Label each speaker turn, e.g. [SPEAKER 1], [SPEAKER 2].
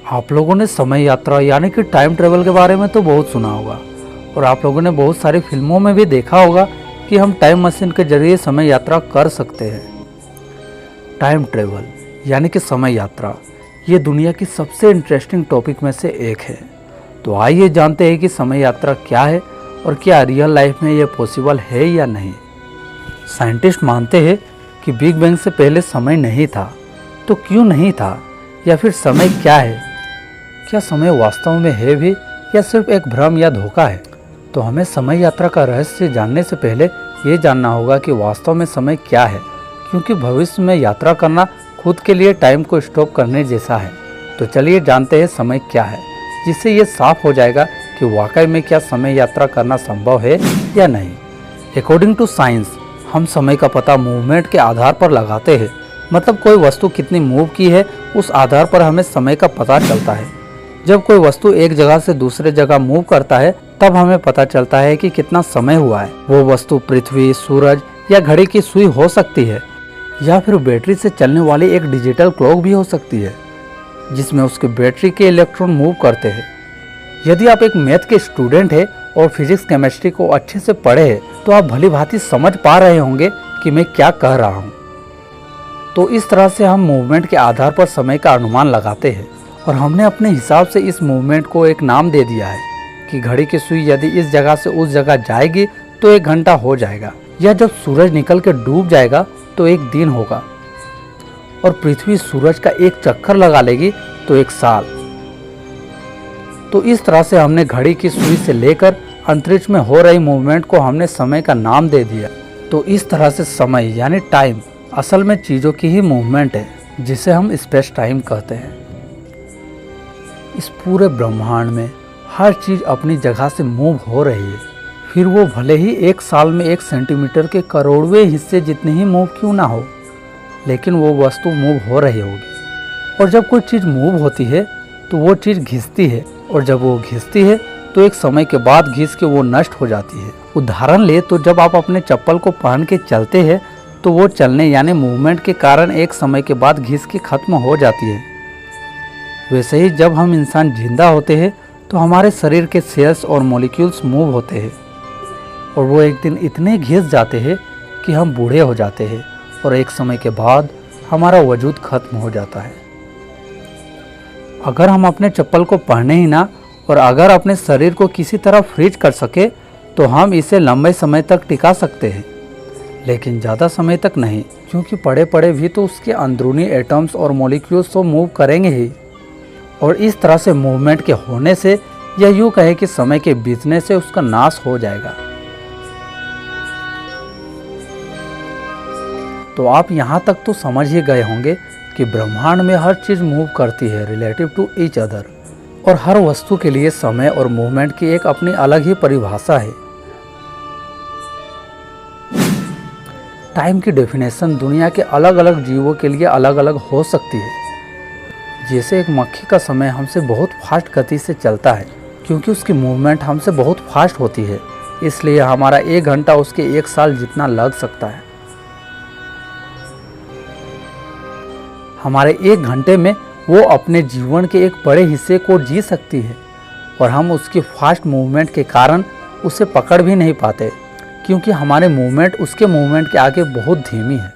[SPEAKER 1] आप लोगों ने समय यात्रा यानी कि टाइम ट्रेवल के बारे में तो बहुत सुना होगा और आप लोगों ने बहुत सारी फिल्मों में भी देखा होगा कि हम टाइम मशीन के जरिए समय यात्रा कर सकते हैं। टाइम ट्रेवल यानी कि समय यात्रा ये दुनिया की सबसे इंटरेस्टिंग टॉपिक में से एक है। तो आइए जानते हैं कि समय यात्रा क्या है और क्या रियल लाइफ में ये पॉसिबल है या नहीं। साइंटिस्ट मानते हैं कि बिग बैंग से पहले समय नहीं था, तो क्यों नहीं था या फिर समय क्या है? क्या समय वास्तव में है भी या सिर्फ एक भ्रम या धोखा है? तो हमें समय यात्रा का रहस्य जानने से पहले ये जानना होगा कि वास्तव में समय क्या है, क्योंकि भविष्य में यात्रा करना खुद के लिए टाइम को स्टॉप करने जैसा है। तो चलिए जानते हैं समय क्या है, जिससे ये साफ हो जाएगा कि वाकई में क्या समय यात्रा करना संभव है या नहीं। अकॉर्डिंग टू साइंस हम समय का पता मूवमेंट के आधार पर लगाते हैं, मतलब कोई वस्तु कितनी मूव की है उस आधार पर हमें समय का पता चलता है। जब कोई वस्तु एक जगह से दूसरे जगह मूव करता है तब हमें पता चलता है कि कितना समय हुआ है। वो वस्तु पृथ्वी, सूरज या घड़ी की सुई हो सकती है या फिर बैटरी से चलने वाली एक डिजिटल क्लॉक भी हो सकती है जिसमें उसके बैटरी के इलेक्ट्रॉन मूव करते हैं। यदि आप एक मैथ के स्टूडेंट हैं और फिजिक्स केमिस्ट्री को अच्छे से पढ़े हैं तो आप भली भांति समझ पा रहे होंगे कि मैं क्या कह रहा हूँ। तो इस तरह से हम मूवमेंट के आधार पर समय का अनुमान लगाते हैं और हमने अपने हिसाब से इस मूवमेंट को एक नाम दे दिया है कि घड़ी की सुई यदि इस जगह से उस जगह जाएगी तो 1 घंटा हो जाएगा, या जब सूरज निकल के डूब जाएगा तो 1 दिन होगा, और पृथ्वी सूरज का एक चक्कर लगा लेगी तो 1 साल। तो इस तरह से हमने घड़ी की सुई से लेकर अंतरिक्ष में हो रही मूवमेंट को हमने समय का नाम दे दिया। तो इस तरह से समय यानी टाइम असल में चीज़ों की ही मूवमेंट है, जिसे हम स्पेस टाइम कहते हैं। इस पूरे ब्रह्मांड में हर चीज़ अपनी जगह से मूव हो रही है, फिर वो भले ही 1 साल में 1 सेंटीमीटर के करोड़वें हिस्से जितनी ही मूव क्यों ना हो, लेकिन वो वस्तु मूव हो रही होगी। और जब कोई चीज़ मूव होती है तो वो चीज़ घिसती है, और जब वो घिसती है तो एक समय के बाद घिस के वो नष्ट हो जाती है। उदाहरण ले तो जब आप अपने चप्पल को पहन के चलते हैं तो वो चलने यानी मूवमेंट के कारण एक समय के बाद घिस के खत्म हो जाती है। वैसे ही जब हम इंसान जिंदा होते हैं तो हमारे शरीर के सेल्स और मॉलिक्यूल्स मूव होते हैं, और वो एक दिन इतने घिस जाते हैं कि हम बूढ़े हो जाते हैं और एक समय के बाद हमारा वजूद खत्म हो जाता है। अगर हम अपने चप्पल को पहने ही ना और अगर अपने शरीर को किसी तरह फ्रीज कर सके तो हम इसे लंबे समय तक टिका सकते हैं, लेकिन ज़्यादा समय तक नहीं, क्योंकि पड़े पड़े भी तो उसके अंदरूनी एटम्स और मॉलिक्यूल्स तो मूव करेंगे ही। और इस तरह से मूवमेंट के होने से या यूँ कहें कि समय के बीतने से उसका नाश हो जाएगा। तो आप यहाँ तक तो समझ ही गए होंगे कि ब्रह्मांड में हर चीज़ मूव करती है रिलेटिव टू ईच अदर, और हर वस्तु के लिए समय और मूवमेंट की एक अपनी अलग ही परिभाषा है। टाइम की डेफिनेशन दुनिया के अलग अलग जीवों के लिए अलग अलग हो सकती है। जैसे एक मक्खी का समय हमसे बहुत फास्ट गति से चलता है, क्योंकि उसकी मूवमेंट हमसे बहुत फास्ट होती है, इसलिए हमारा 1 घंटा उसके 1 साल जितना लग सकता है। हमारे 1 घंटे में वो अपने जीवन के एक बड़े हिस्से को जी सकती है, और हम उसकी फास्ट मूवमेंट के कारण उसे पकड़ भी नहीं पाते, क्योंकि हमारे मूवमेंट उसके मूवमेंट के आगे बहुत धीमी है।